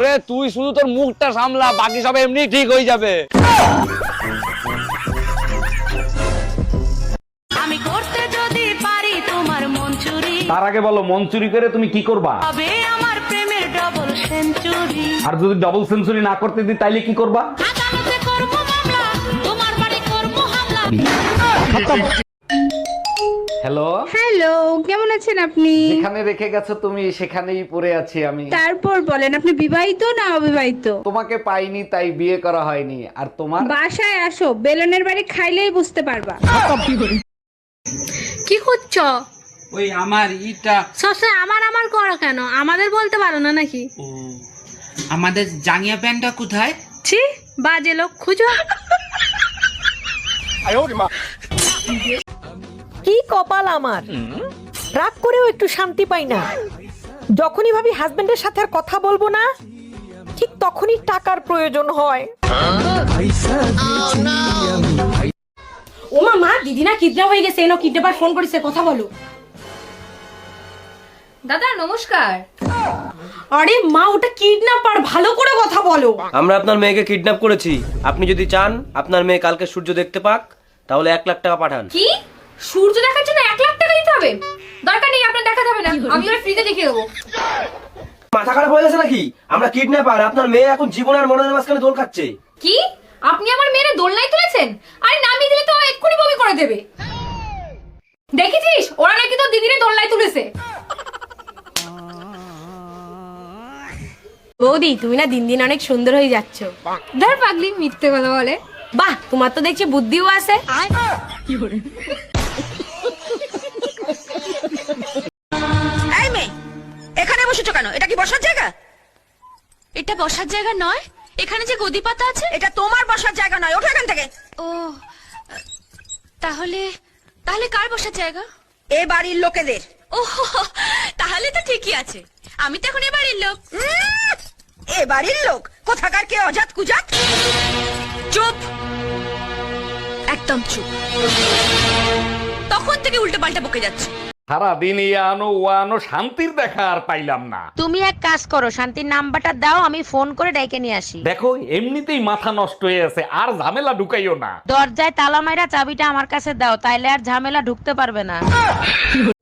ওরে তুই শুধু তোর মুখটা সামলা, বাকি সব এমনি ঠিক হয়ে যাবে। আমি করতে যদি পারি তোমার মন চুরি, তার আগে বলো মন চুরি করে তুমি কি করবা? তবে আমার প্রেমের ডবল সেঞ্চুরি। আর যদি ডাবল সেঞ্চুরি না করতে দিই তাইলে কি করবা? আদালতে করবো মামলা, তোমার বাড়ি করবো হামলা। হ্যালো হ্যালো, কেমন আছেন আপনি? যেখানে রেখে গেছো তুমি সেখানেই পড়ে আছি আমি। তারপর বলেন, আপনি বিবাহিত না অবিবাহিত? তোমাকে পাইনি তাই বিয়ে করা হয়নি। আর তোমার? বাসায় আসো, বেলনের বাড়ি খাইলেই বুঝতে পারবা। কি করছো? ওই আমার ইটা সবসময় আমার করো কেন? আমাদের বলতে পারো না নাকি? ও আমাদের জাঙ্গিয়া প্যান্টটা কোথায়? ছি, বাজে লোক খুঁজো। কি কপাল আমার, রাগ করেও একটু শান্তি পাই না। যখনই ভাবি হাজবেন্ডের সাথে আর কথা বলবো না, ঠিক তখনই টাকার প্রয়োজন হয়। ওমা মা, দিদি না কিডন্যাপ হয়ে গেছে, এনো কিডন্যাপার ফোন করেছে, কথা বলো। দাদা নমস্কার। আরে মা, ওটা কিডন্যাপার, ভালো করে কথা বলো। আমরা আপনার মেয়েকে কিডন্যাপ করেছি। আপনি যদি চান আপনার মেয়ে কালকে সূর্য দেখতে পাক, তাহলে 1 লাখ টাকা পাঠান। কি? সূর্য দেখার জন্য 1 লাখ টাকা দিতে হবে? দরকার নেই, আপনার দেখাতে হবে না, আমি ওরা ফ্রিতে দেখিয়ে দেবো। মাথা খারাপ হয়ে গেছে নাকি? আমরা কিডন্যাপার, আপনার মেয়ে এখন জীবন আর মরণের মাঝখানে দোল খাচ্ছে। কি? আপনি আমার মেয়ের দোলনায় তুলেছেন? আরে নামিয়ে দিলে তো এক্ষুনি বমি করে দেবে। দেখেছিস, ওরা নাকি তো দিদিরে দোলনায় তুলেছে। বৌদি, তুমি না দিন দিন অনেক সুন্দর হয়ে যাচ্ছ। ধর পাগলি, মিথ্যে কথা বলে। বাহ, তোমার তো দেখছি বুদ্ধিও আছে। এই মেয়ে, এখানে বসেছো কেন? এটা কি বসার জায়গা? এটা বসার জায়গা নয়, এখানে যে গদি পাতা আছে। এটা তোমার বসার জায়গা নয়, ওঠো এখান থেকে। ও, তাহলে তাহলে কার বসার জায়গা? এ বাড়ির লোকেদের। ও, তাহলে তো ঠিকই আছে, আমি তো এখন এ বাড়ির লোক। এ বাড়ির লোক কোথাকার কে অজাত কুজাত? চুপ, একদম চুপ। তখন থেকে উল্টো পাল্টা বকে যাচ্ছে। সারাদিন ই আনো ও আনো, শান্তির দেখা আর পাইলাম না। তুমি এক কাজ করো, শান্তির নাম্বারটা দাও, আমি ফোন করে ডেকে নিয়ে আসি। দেখো এমনিতেই মাথা নষ্ট হয়ে আছে, আর ঝামেলা ঢুকাইও না। দরজায় তালা মাইরা চাবিটা আমার কাছে দাও, তাইলে আর ঝামেলা ঢুকতে পারবে না।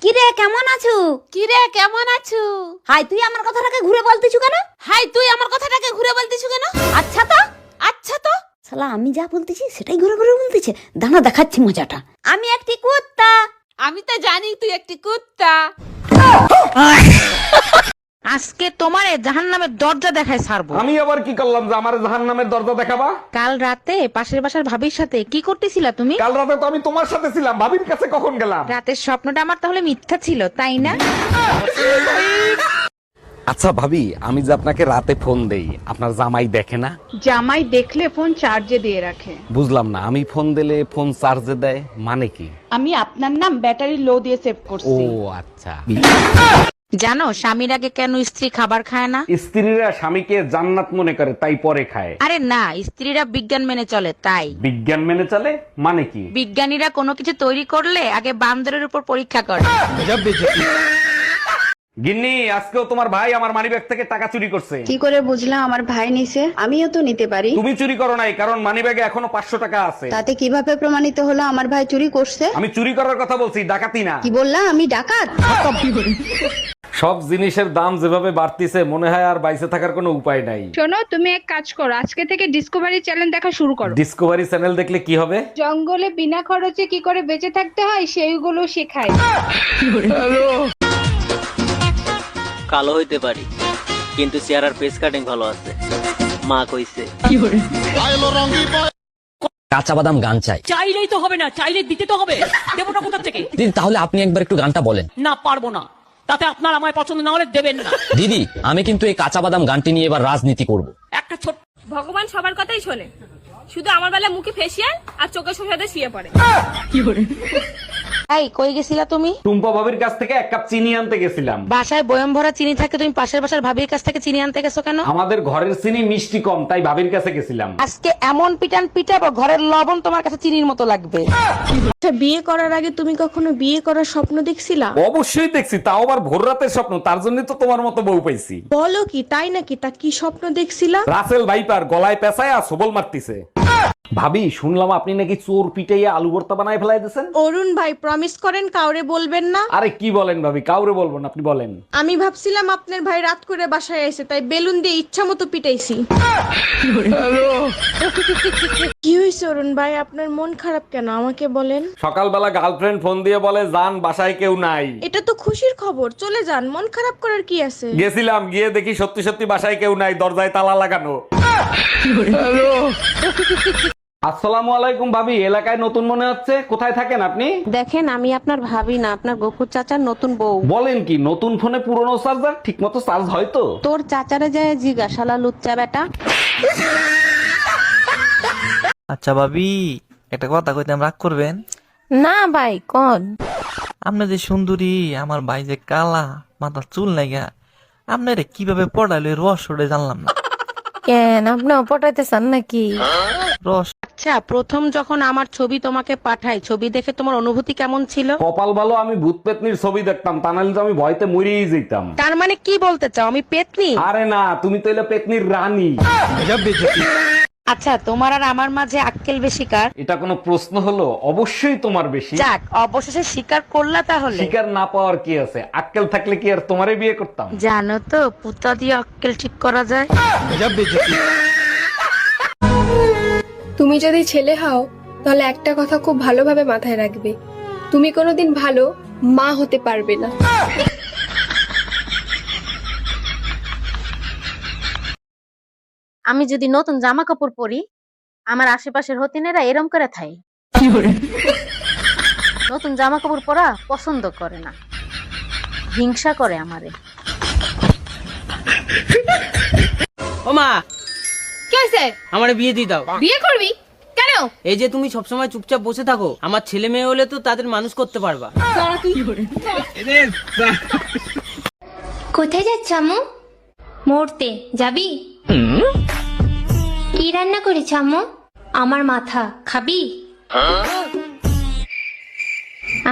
কিরে, কেমন আছো? কিরে কেমন আছো? হাই, তুই আমার কথাটাকে ঘুরে বলতেছু কেন? হাই, তুই আমার কথাটাকে ঘুরে বলতিস কেন? আচ্ছা তো, আচ্ছা তো, শালা আমি যা বলতেছি সেটাই ঘুরে ঘুরে বলতেছে। দাঁড়া, দেখাচ্ছি মজাটা। আমি একটি কুত্তা। আমি তো জানি তুই একটি কুত্তা। আজকে তোমারে জাহান্নামের দরজা দেখায় ছাড়বো। আমি আবার কি করলাম যে আমার জাহান্নামের দরজা দেখাবা? কাল রাতে পাশের বাসার ভাবির সাথে কি করতেছিলা তুমি? কাল রাতে তো আমি তোমার সাথে ছিলাম, ভাবির কাছে কখন গেলাম? রাতের স্বপ্নটা আমার তাহলে মিথ্যা ছিল, তাই না? আচ্ছা ভাবি, আমি যে আপনাকে রাতে ফোন দেই, আপনার জামাই দেখে না? জামাই দেখলে ফোন চার্জে দিয়ে রাখে। বুঝলাম না, আমি ফোন দিলে ফোন চার্জে দেয় মানে কি? আমি আপনার নাম ব্যাটারি লো দিয়ে সেভ ও করছি। আচ্ছা। জানো স্বামীর আগে কেন স্ত্রী খাবার খায় না? স্ত্রীরা স্বামীকে জান্নাত মনে করে তাই পরে খায়। আরে না, স্ত্রীরা বিজ্ঞান মেনে চলে তাই। বিজ্ঞান মেনে চলে মানে কি? বিজ্ঞানীরা কোনো কিছু তৈরি করলে আগে বান্দরের উপর পরীক্ষা করে। গিন্নি, আজকেও তোমার ভাই আমার মানিব্যাগ থেকে টাকা চুরি করছে। কি করে বুঝলাম আমার ভাই নিছে? আমিও তো নিতে পারি। তুমি চুরি করো নাই, কারণ মানিব্যাগে এখনো 500 টাকা আছে। তাতে কিভাবে প্রমাণিত হলো আমার ভাই চুরি করছে? আমি চুরি করার কথা বলছি, ডাকাতি না। কি বললা, আমি ডাকাত? সব জিনিসের দাম যেভাবে বাড়তিছে, মনে হয় আর বাইসে থাকার কোনো উপায় নাই। শোনো, তুমি এক কাজ করো, আজকে থেকে ডিসকভারি চ্যানেল দেখা শুরু করো। ডিসকভারি চ্যানেল দেখলে কি হবে? জঙ্গলে বিনা খরচে কি করে বেঁচে থাকতে হয় সেইগুলো শেখায়। কালো হইতে পারি, কিন্তু চেহারার ফেস কাটিং ভালো আছে, মা কইছে। কাঁচা বাদাম গান চাই। চাইলেই তো হবে না, চাইলে দিতে তো হবে। দেবটা কোথা থেকে? দিদি, তাহলে আপনি একবার একটু গানটা বলেন। না, পারবো না। তাতে আপনার আমায় পছন্দ না হলে দেবেন না। দিদি, আমি কিন্তু এই কাঁচা বাদাম গানটি নিয়ে এবার রাজনীতি করব। একটা ছোট, ভগবান সবার কথাই শোনে, শুধু আমার বেলা মুখে ফেসিয়াল আর চোখে সুসাদে শুয়ে পড়ে। এই কই গেছিলা তুমি? টুম্পা ভাবির কাছ থেকে 1 কাপ চিনি আনতে গেছিলাম। বাসায় বয়ম ভরা চিনি থাকে, তুমি পাশের বাসার ভাবির কাছ থেকে চিনি আনতে গেছো কেন? আমাদের ঘরের চিনি মিষ্টি কম, তাই ভাবির কাছে গেছিলাম। আজকে এমন পিটান পিটাবো ঘরের লবণ তোমার কাছে চিনির মতো লাগবে। আচ্ছা, বিয়ে করার আগে তুমি কখনো বিয়ে করার স্বপ্ন দেখছিলা? অবশ্যই দেখছি, তাও আবার ভোর রাতের স্বপ্ন। তার জন্যই তো তোমার মতো বউ পাইছি। বলো কি, তাই নাকি? তা কি স্বপ্ন দেখছিলা? রাসেল ভাইপার গলায় পেঁচায় আর সবল মারতিছে। ভাবি, শুনলাম আপনি নাকি চোর পিটাইয়া আলু ভর্তা বানায় ফেলাই দিয়েছেন। অরুণ ভাই, প্রমিস করেন কাউরে বলবেন না। আরে কি বলেন ভাবি, কাউরে বলবো না, আপনি বলেন। আমি ভাবছিলাম আপনার ভাই রাত করে বাসায় এসে, তাই বেলুন দিয়ে ইচ্ছা মতো পিটাইছি। কি হয়েছে অরুণ ভাই, আপনার মন খারাপ কেন আমাকে বলেন? সকালবেলা গার্লফ্রেন্ড ফোন দিয়ে বলে যান বাসায় কেউ নাই। এটা তো খুশির খবর, চলে যান, মন খারাপ করার কি আছে? গেছিলাম, গিয়ে দেখি সত্যি সত্যি বাসায় কেউ নাই, দরজায় তালা লাগানো। আসসালামু আলাইকুম ভাবি, এলাকায় নতুন মনে হচ্ছে, কোথায় থাকেন আপনি? দেখেন, আমি আপনার ভাবি না, আপনার গফুর চাচার নতুন বউ। বলেন কি, নতুন ফোনে পুরনো চার্জার ঠিক মতো চার্জ হয় তো? তোর চাচারে যায় জিগা, শালা লুচ্চা বেটা। আচ্ছা ভাবি, একটা কথা কইতে রাগ করবেন না ভাই, কোন? আপনি যে সুন্দরী, আমার ভাই যে কালা, মাথার চুল নাইগা, আপনারে কিভাবে পড়াইলে রস ওরে জানলাম না। কেন, আপনি পটাইতে চান নাকি? রস আচ্ছা, প্রথম যখন আমার ছবি তোমাকে পাঠাই, ছবি দেখে তোমার অনুভূতি কেমন ছিল? কপাল ভালো আমি ভূত পেতনির ছবি দেখতাম, তা নাহলে তো আমি ভয়তে মরেই যেতাম। তার মানে কি বলতে চাও, আমি পেতনি? আরে না, তুমি তো এলে পেতনির রানী। আচ্ছা, তোমার আর আমার মাঝে আক্কেল বেশি কার? এটা কোনো প্রশ্ন হলো? অবশ্যই তোমার বেশি। যাক, অবশেষে স্বীকার করলা তাহলে। শিকার না পাওয়ার কি আছে, আক্কেল থাকলে কি আর তোমারে বিয়ে করতাম? জানো তো, পুতা দিয়ে আক্কেল ঠিক করা যায়। তুমি যদি ছেলে হও তাহলে একটা কথা খুব ভালোভাবে মাথায় রাখবে, তুমি কোনোদিন ভালো মা হতে পারবে না। আমি যদি নতুন জামা কাপড় পরি, আমার আশেপাশের হতিনেরা এরম করে থাই, নতুন জামা কাপড় পরা পছন্দ করে না, হিংসা করে আমারে। ও মা, কি হয়েছে? আমারে বিয়ে দিয়ে দাও। বিয়ে করবি কেন? এই যে তুমি সবসময় চুপচাপ বসে থাকো, আমার ছেলে মেয়ে হলে তো তাদের মানুষ করতে পারবা। কোথায় যাচ্ছ আম্মু? মরতে যাবি? কি রান্না করেছ আম্মু? আমার মাথা খাবি?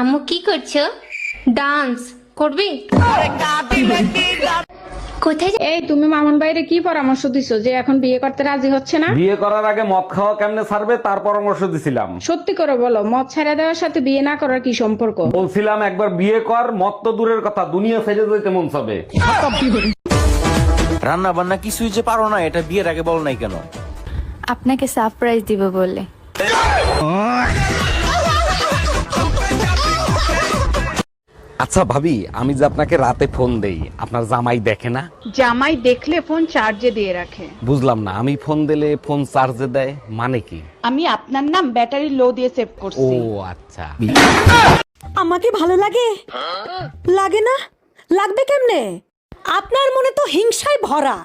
আম্মু কি করছো? ডান্স করবি? কোথায়? এই তুমি মামুন ভাইরে কি পরামর্শ দিছো যে এখন বিয়ে করতে রাজি হচ্ছে না? বিয়ে করার আগে মদ খাওয়া কেমনে ছাড়বে তার পরামর্শ দিছিলাম। সত্যি করে বলো, মদ ছেড়ে দেওয়ার সাথে বিয়ে না করার কি সম্পর্ক? বলছিলাম একবার বিয়ে কর, মদ তো দূরের কথা, দুনিয়া ছেড়ে যেতে মন চাবে। রান্না বান্না কিছুই যে পারো না, এটা বিয়ের আগে বল নাই কেন? আপনাকে সারপ্রাইজ দিব বলে। আচ্ছা ভাবি, আমি যে আপনাকে রাতে ফোন দেই, আপনার জামাই দেখে না? জামাই দেখলে ফোন চার্জে দিয়ে রাখে। বুঝলাম না, আমি ফোন দিলে ফোন চার্জে দেয় মানে কি? আমি আপনার নাম ব্যাটারি লো দিয়ে সেভ ও করছি। আচ্ছা। আমাকে ভালো লাগে? লাগে না? লাগবে কেমনে? আপনার মনে তো হিংসায় ভরা।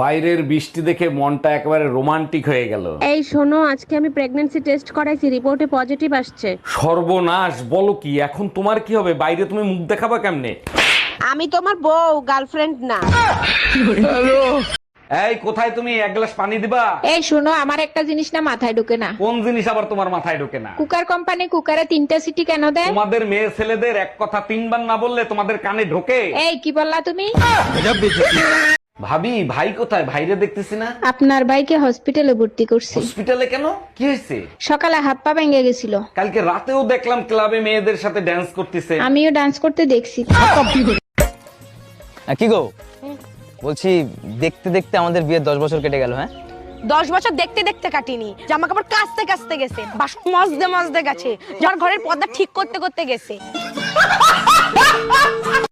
বাইরের বৃষ্টি দেখে মনটা একেবারে রোমান্টিক হয়ে গেল। এই শোনো, আজকে আমি প্রেগন্যান্সি টেস্ট করাইছি, রিপোর্টে পজিটিভ আসছে। সর্বনাশ, বলো কি? এখন তোমার কি হবে? বাইরে তুমি মুখ দেখাবা কেমনে? আমি তোমার বউ, গার্লফ্রেন্ড না। এই কোথায় তুমি? এক গ্লাস পানি দিবা। এই শোনো, আমার একটা জিনিস না মাথায় ঢোকে না। কোন জিনিস আবার তোমার মাথায় ঢোকে না? কুকার কোম্পানি কুকারে 3টা সিটি কেন দেয়? তোমাদের মেয়ে ছেলেদের এক কথা 3 বার না বললে তোমাদের কানে ঢোকে? এই কি বললা তুমি? ভাবি, ভাই কোথায়? ভাইরে দেখতেছি না। আপনার ভাইকে হসপিটালে ভর্তি করছি। হসপিটালে কেন? কি হয়েছে? সকালে হাত পা ভেঙে গেছিল। কালকে রাতেও দেখলাম ক্লাবে মেয়েদের সাথে ড্যান্স করতেছে। আমিও ডান্স করতে দেখছি। কি গো, বলছি দেখতে দেখতে আমাদের বিয়ের 10 বছর কেটে গেল। হ্যাঁ, 10 বছর দেখতে দেখতে কাটিনি, জামা কাপড় কাচতে কাচতে গেছে, বাসন মাজতে মাজতে গেছে, যার ঘরের পর্দা ঠিক করতে করতে গেছে।